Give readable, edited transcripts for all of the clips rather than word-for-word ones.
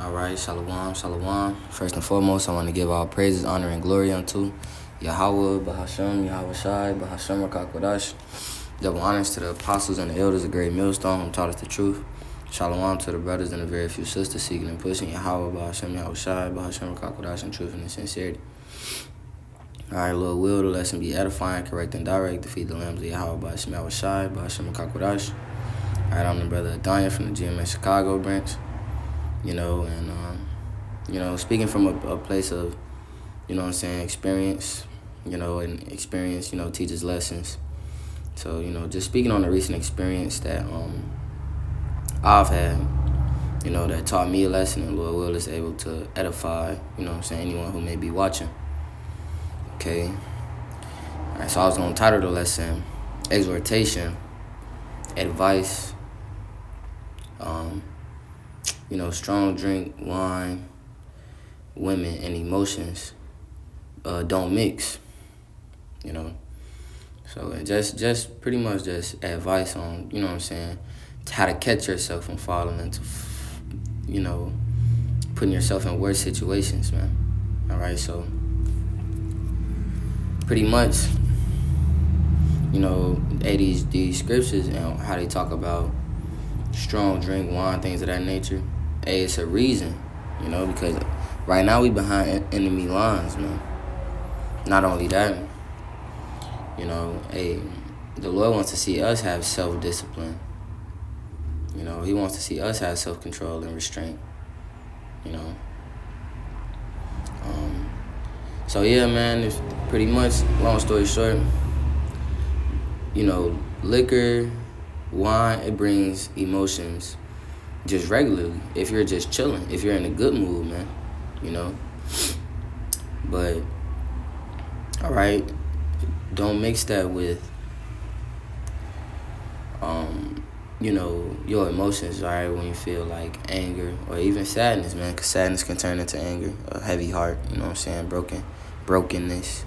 All right, shalom, shalom. First and foremost, I want to give all praises, honor, and glory unto Yahweh, Bahashem, Yahweh Shai, Bahashem, Rakakwadash. Double honors to the apostles and the elders of Great Millstone who taught us the truth. Shalom to the brothers and the very few sisters seeking and pushing Yahweh, Bahashem, Yahweh Shai, Bahashem, Rakakwadash, in truth and in sincerity. All right, Lord will, the lesson be edifying, correct, and direct to feed the lambs of Yahweh, Bahashem, Yahweh Shai, Bahashem, Rakakwadash. All right, I'm the brother Adanya from the GMS Chicago branch. Speaking from a place of, experience, and experience, teaches lessons. So, just speaking on a recent experience that I've had, that taught me a lesson, and Lord will is able to edify, anyone who may be watching. Okay. All right, so I was going to title the lesson, Exhortation, Advice, strong drink, wine, women, and emotions don't mix, So just pretty much just advice on, how to catch yourself from falling into, putting yourself in worse situations, man. All right, so pretty much, these scriptures and how they talk about strong drink, wine, things of that nature. Hey, it's a reason, because right now we behind enemy lines, man. Not only that, the Lord wants to see us have self-discipline. He wants to see us have self-control and restraint, So yeah, man, it's pretty much, long story short, liquor, wine, it brings emotions just regularly. If you're just chilling, if you're in a good mood, man, But, all right, don't mix that with, your emotions, all right, when you feel like anger or even sadness, man, because sadness can turn into anger, a heavy heart, brokenness,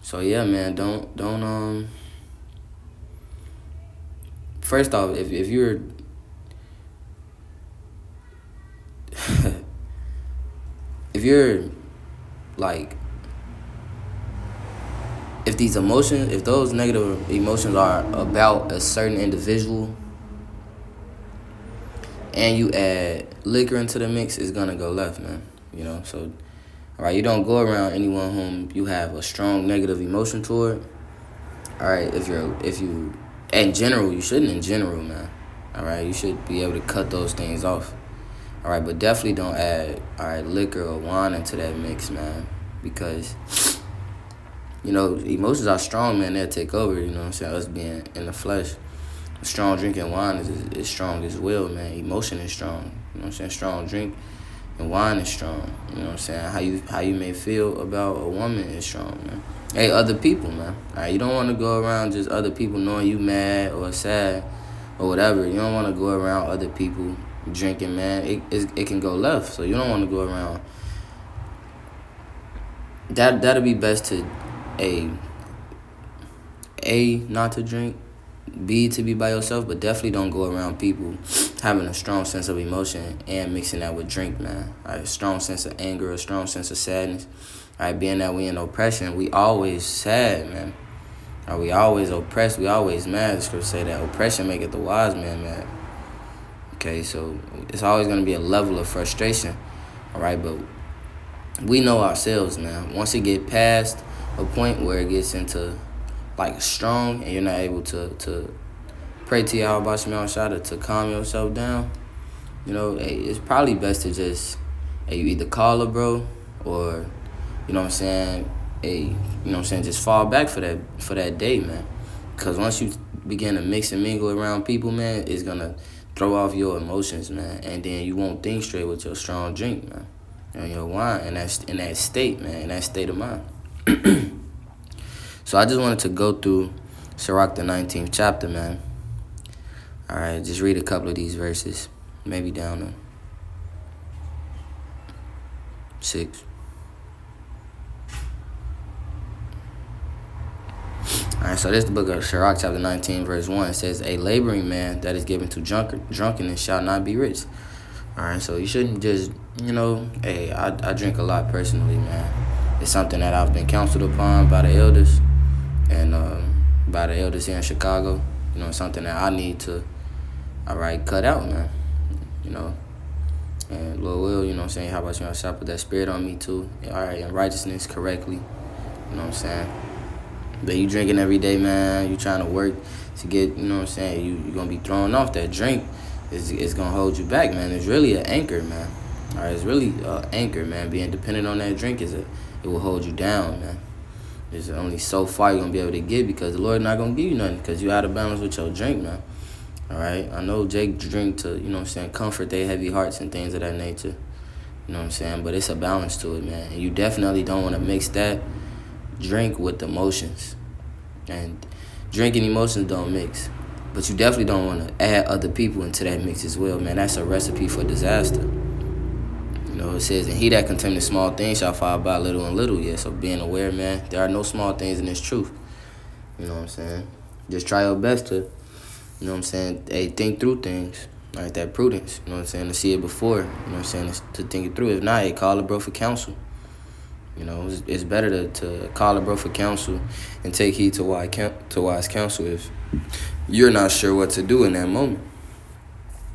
So yeah, man, don't first off, if you're if you're like, if these emotions, if those negative emotions are about a certain individual and you add liquor into the mix, it's gonna go left, man. So all right, you don't go around anyone whom you have a strong negative emotion toward. All right, if you in general, you shouldn't in general, man. All right, you should be able to cut those things off. All right, but definitely don't add, liquor or wine into that mix, man, because, emotions are strong, man. They'll take over, us being in the flesh. Strong drinking wine is strong as well, man. Emotion is strong, strong drink and wine is strong, How you may feel about a woman is strong, man. Hey, other people, man. All right, you don't want to go around just other people knowing you mad or sad or whatever. You don't want to go around other people drinking, man. It can go left, so you don't want to go around. That'll be best to A, not to drink, B, to be by yourself, but definitely don't go around people having a strong sense of emotion and mixing that with drink, man. A strong sense of anger, a strong sense of sadness. Being that we in oppression, we always sad, man. We always oppressed, we always mad. The scripture say that oppression maketh the wise man mad. Okay, so it's always going to be a level of frustration, all right? But we know ourselves, man. Once it get past a point where it gets into, strong and you're not able to pray to Yahweh Shai to calm yourself down, it's probably best to just, you either call a bro or, just fall back for that day, man. Because once you begin to mix and mingle around people, man, it's going to throw off your emotions, man, and then you won't think straight with your strong drink, man, and your wine, and that's in that state, man, in that state of mind. So I just wanted to go through Sirach, the 19th chapter, man. All right, just read a couple of these verses, maybe down to 6. All Alright, so this is the book of Sirach, chapter 19, verse 1. It says, a laboring man that is given to drunkenness shall not be rich. Alright, so you shouldn't just, hey, I drink a lot personally, man. It's something that I've been counseled upon by the elders and by the elders here in Chicago. Something that I need to, cut out, man. And Lord will, how about you put that spirit on me too. In righteousness correctly. You know what I'm saying? But you drinking every day, man. You trying to work to get, you're going to be thrown off. That drink is going to hold you back, man. It's really an anchor, man. It's really an anchor, man. Being dependent on that drink, it will hold you down, man. There's only so far you're going to be able to get because the Lord not going to give you nothing because you're out of balance with your drink, man. I know Jake drink to, comfort their heavy hearts and things of that nature. But it's a balance to it, man. And you definitely don't want to mix that drink with emotions. And drink and emotions don't mix. But you definitely don't want to add other people into that mix as well, man. That's a recipe for disaster. It says, and he that contemneth small things shall fall by little and little. Yeah, so being aware, man, there are no small things in this truth. You know what I'm saying? Just try your best to, hey, think through things. That prudence, to see it before, to think it through. If not, hey, call a bro for counsel. It's better to call a bro for counsel and take heed to wise counsel if you're not sure what to do in that moment.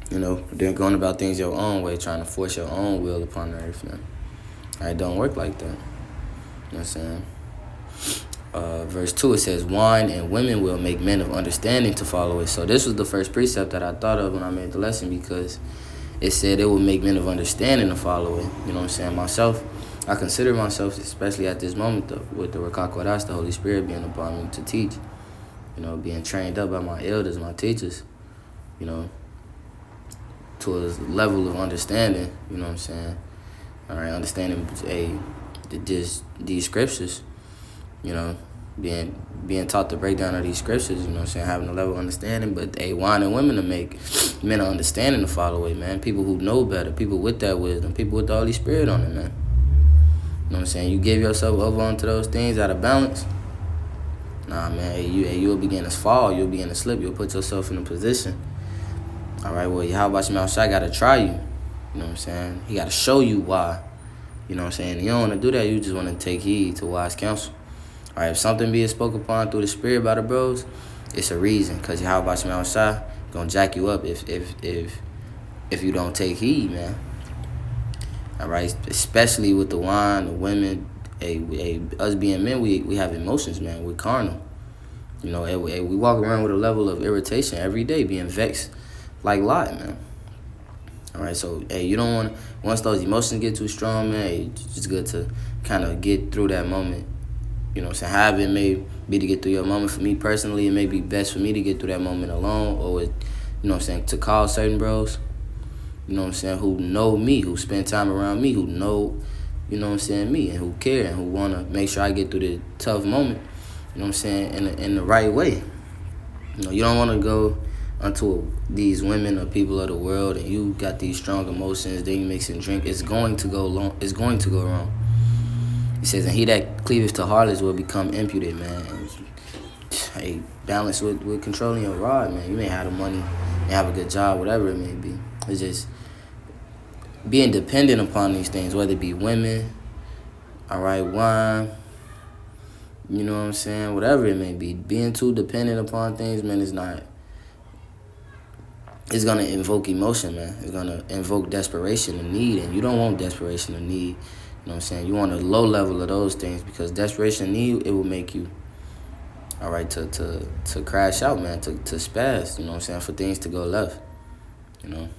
They're going about things your own way, trying to force your own will upon the earth, man. It don't work like that. You know what I'm saying? Verse 2, it says, wine and women will make men of understanding to follow it. So this was the first precept that I thought of when I made the lesson because it said it will make men of understanding to follow it. You know what I'm saying? Myself, I consider myself, especially at this moment, with the Rakakodas, the Holy Spirit being upon me to teach, being trained up by my elders, my teachers, to a level of understanding, you know what I'm saying? Understanding these scriptures, being taught the breakdown of these scriptures, you know what I'm saying? Having a level of understanding, but wine and women to make men of understanding to follow it, man. People who know better, people with that wisdom, people with the Holy Spirit on it, man. You know what I'm saying? You give yourself over onto those things out of balance, nah, man, you'll begin to fall, you'll begin to slip, you'll put yourself in a position. Well, how about you, Shai got to try you. You know what I'm saying? He got to show you why. You know what I'm saying? You don't want to do that. You just want to take heed to wise counsel. If something being spoken upon through the Spirit by the bros, it's a reason. Because how about you, Shai going to jack you up if you don't take heed, man. Especially with the wine, the women. Us being men, we have emotions, man. We're carnal. We walk around with a level of irritation every day, being vexed like Lot, man. So, you don't want, once those emotions get too strong, man, it's just good to kind of get through that moment. You know what I'm saying? However it may be to get through your moment. For me personally, it may be best for me to get through that moment alone or with, to call certain bros, who know me, who spend time around me, who know, me, and who care and who want to make sure I get through the tough moment, in the right way. You don't want to go unto these women or people of the world and you got these strong emotions, then you mix and drink, it's going to go wrong. It says, and he that cleaveth to harlots will become imputed, man. Hey, balance with controlling your rod, man. You may have the money and have a good job, whatever it may be. It's just being dependent upon these things, whether it be women, wine, you know what I'm saying, whatever it may be. Being too dependent upon things, man, it's going to invoke emotion, man. It's going to invoke desperation and need, and you don't want desperation and need. You know what I'm saying? You want a low level of those things because desperation and need, it will make you, to crash out, man, to spaz, you know what I'm saying, for things to go left, It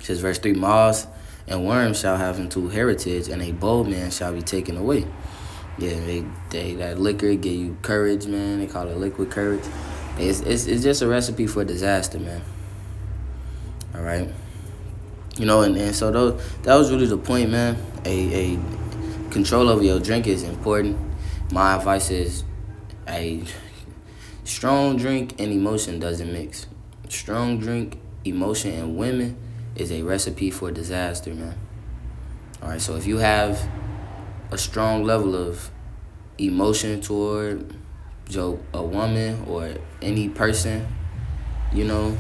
says, verse 3, moths and worms shall have into heritage, and a bold man shall be taken away. Yeah, that liquor give you courage, man. They call it liquid courage. It's just a recipe for disaster, man. And so that was really the point, man. A control over your drink is important. My advice is a strong drink and emotion doesn't mix. Strong drink, emotion, and women is a recipe for disaster, man. So if you have a strong level of emotion toward a woman or any person, you know,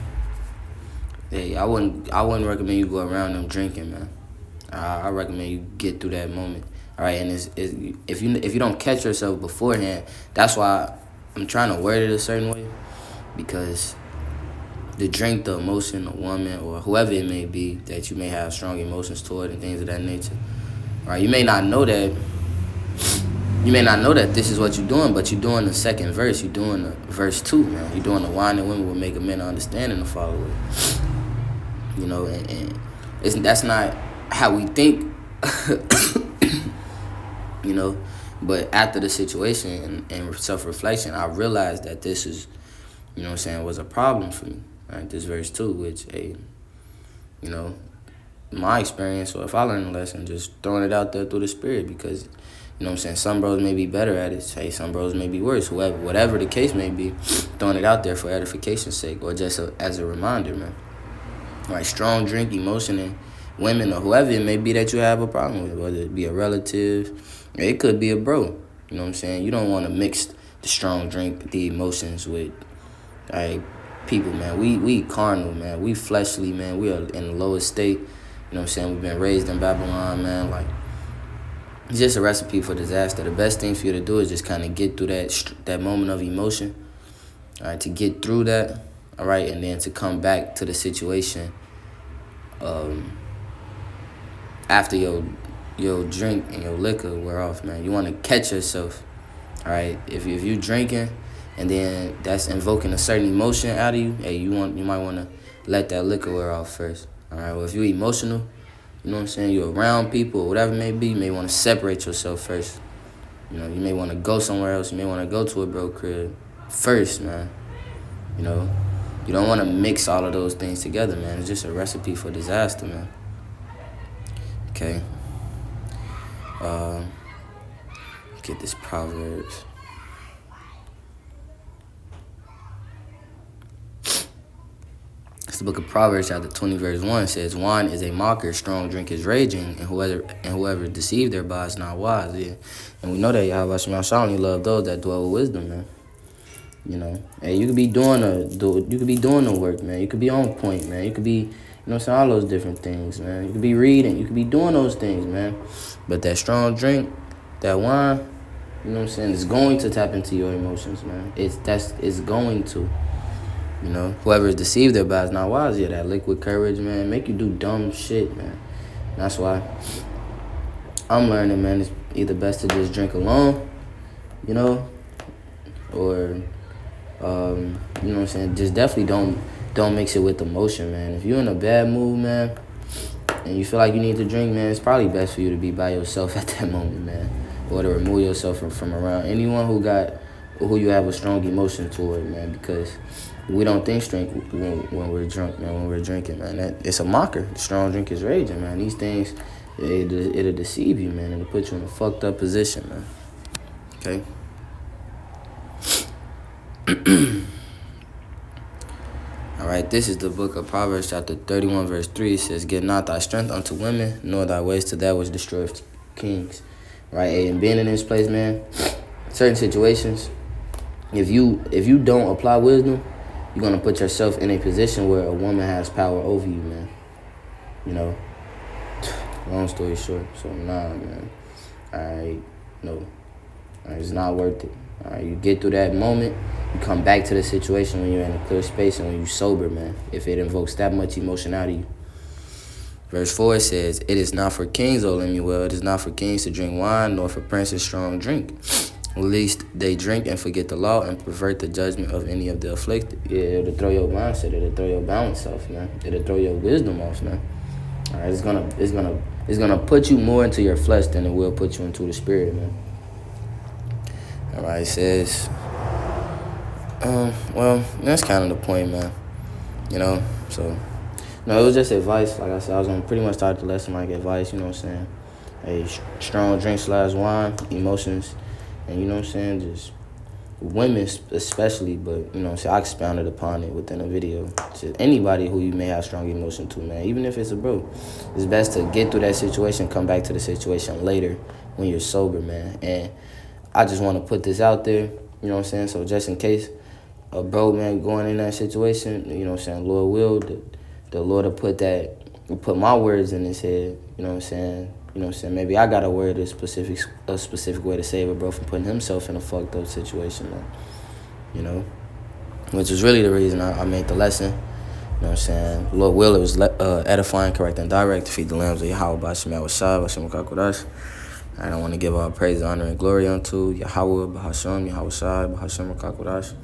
hey, I wouldn't recommend you go around them drinking, man. I recommend you get through that moment. All right, and if you don't catch yourself beforehand, that's why I'm trying to word it a certain way, because the drink, the emotion, the woman, or whoever it may be that you may have strong emotions toward and things of that nature. All right, you may not know that. You may not know that this is what you're doing, but you're doing the second verse. You're doing the verse 2, man. You're doing the wine and women will make a man understand and to follow it. You know, and that's not how we think. You know, but after the situation and self-reflection, I realized that this is, you know what I'm saying, was a problem for me. Right, this verse 2, which, you know, my experience, or if I learned a lesson, just throwing it out there through the Spirit, because, you know what I'm saying, some bros may be better at it, hey, some bros may be worse, whatever the case may be, throwing it out there for edification's sake, or just as a reminder, man. Right, strong drink, emotion, and women, or whoever it may be that you have a problem with, whether it be a relative, it could be a bro, you know what I'm saying? You don't want to mix the strong drink, the emotions with, people, man. We carnal, man. We fleshly, man. We are in the lowest state. You know what I'm saying? We've been raised in Babylon, man. Like, it's just a recipe for disaster. The best thing for you to do is just kind of get through that moment of emotion, all right, to get through that, all right, and then to come back to the situation after your drink and your liquor wear off, man. You want to catch yourself, all right? If you drinking, and then that's invoking a certain emotion out of you, hey, you might want to let that liquor wear off first. All right, well, if you're emotional, you know what I'm saying, you're around people or whatever it may be, you may want to separate yourself first. You know, you may want to go somewhere else. You may want to go to a bro crib first, man. You know, you don't want to mix all of those things together, man. It's just a recipe for disaster, man. Okay. Get this Proverbs. The book of Proverbs, chapter 20, verse 1 says, "Wine is a mocker, strong drink is raging, and whoever deceived thereby is not wise." Yeah, and we know that Yahweh Shema only love those that dwell with wisdom, man. You know, hey, you could be doing the work, man. You could be on point, man. You could be, you know what I'm saying, all those different things, man. You could be reading, you could be doing those things, man. But that strong drink, that wine, you know what I'm saying, it's going to tap into your emotions, man. It's going to. You know, whoever is deceived thereby is not wise. Yeah, that liquid courage, man, make you do dumb shit, man. And that's why I'm learning, man, it's either best to just drink alone, you know, or, you know what I'm saying, just definitely don't mix it with emotion, man. If you're in a bad mood, man, and you feel like you need to drink, man, it's probably best for you to be by yourself at that moment, man, or to remove yourself from around anyone who you have a strong emotion toward, man, because we don't think strength when we're drunk, man. When we're drinking, man, it's a mocker. The strong drink is raging, man. These things, it'll deceive you, man. It'll put you in a fucked up position, man. Okay. All right. This is the book of Proverbs, chapter 31, verse 3. It says, "Give not thy strength unto women, nor thy ways to that which destroyeth kings." Right. And being in this place, man, certain situations, if you don't apply wisdom, you're going to put yourself in a position where a woman has power over you, man. You know, long story short. So, nah, man. No. It's not worth it. You get through that moment, you come back to the situation when you're in a clear space and when you're sober, man, if it invokes that much emotion out of you. Verse 4 says, "It is not for kings, O Lemuel, it is not for kings to drink wine, nor for princes strong drink, lest they drink and forget the law and pervert the judgment of any of the afflicted." Yeah, it'll throw your mindset, it'll throw your balance off, man. It'll throw your wisdom off, man. All right, it's gonna put you more into your flesh than it will put you into the spirit, man. All right, it says, well, that's kind of the point, man. You know, so no, it was just advice. Like I said, I was gonna pretty much start the lesson like advice. You know what I'm saying? A strong drink / wine, emotions. And you know what I'm saying, just women especially, but you know what I'm saying, I expounded upon it within a video. Just anybody who you may have strong emotion to, man, even if it's a bro, it's best to get through that situation, come back to the situation later when you're sober, man. And I just want to put this out there. You know what I'm saying? So just in case a bro, man, going in that situation, you know what I'm saying, Lord will, the Lord will put my words in his head, you know what I'm saying? You know what I'm saying? Maybe I got a word, a specific way to save a bro from putting himself in a fucked up situation, man. You know? Which is really the reason I made the lesson. You know what I'm saying? Lord will, it was edifying, correct, and direct to feed the lambs of Yahweh, Bashim Yahushua, Bashim Kakodash. And I want to give all praise, honor, and glory unto Yahweh, Bahasham, Yahushua, Bahasham Kakodash.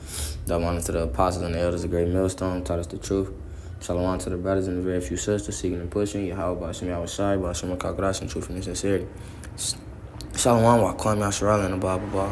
Double honor to the apostles and the elders of Great Millstone, taught us the truth. Shalom to the brothers and the very few sisters, seeking and pushing. Yahweh, Bahasham Yahushua, Bahasham Kakodash, and truth and sincerity. Shalom, Wakwam Yasharal, and the Bible.